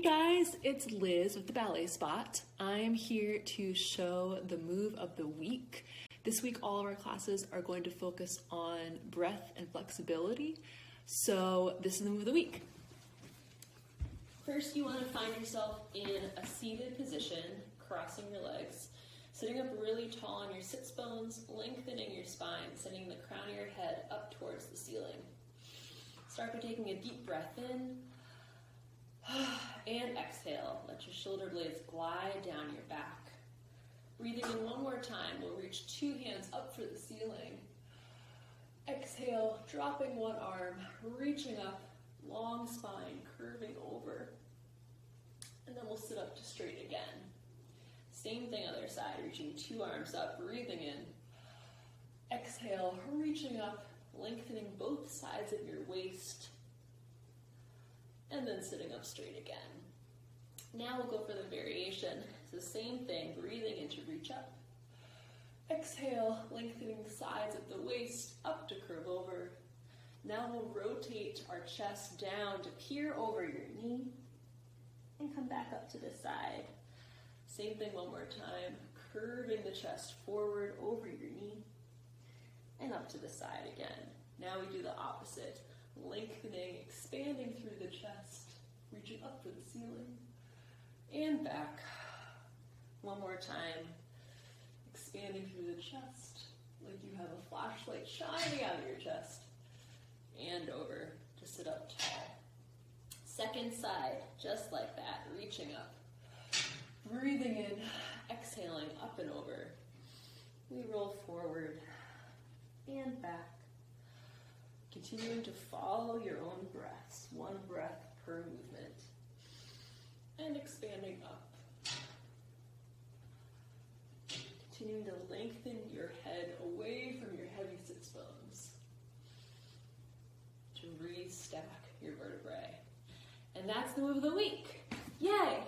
guys, it's Liz with the Ballet Spot. I'm here to show the move of the week. This week, all of our classes are going to focus on breath and flexibility. So this is the move of the week. First, you want to find yourself in a seated position, crossing your legs, sitting up really tall on your sits bones, lengthening your spine, sending the crown of your head up towards the ceiling. Start by taking a deep breath in, and exhale. Let your shoulder blades glide down your back. Breathing in one more time, we'll reach two hands up for the ceiling. Exhale, dropping one arm, reaching up, long spine, curving over. And then we'll sit up to straight again. Same thing other side, reaching two arms up, breathing in. Exhale, reaching up, lengthening both sides of your waist. And then sitting up straight again. Now we'll go for the variation. It's the same thing, breathing in to reach up. Exhale, lengthening the sides of the waist up to curve over. Now we'll rotate our chest down to peer over your knee and come back up to the side. Same thing one more time, curving the chest forward over your knee and up to the side again. Now we do the opposite. Lengthening, expanding through the chest, reaching up for the ceiling, and back. One more time, expanding through the chest, like you have a flashlight shining out of your chest, and over to sit up tall. Second side, just like that, reaching up. Breathing in, exhaling, up and over. We roll forward, and back. Continuing to follow your own breaths, one breath per movement. And expanding up. Continuing to lengthen your head away from your heavy sits bones. To re-stack your vertebrae. And that's the move of the week. Yay!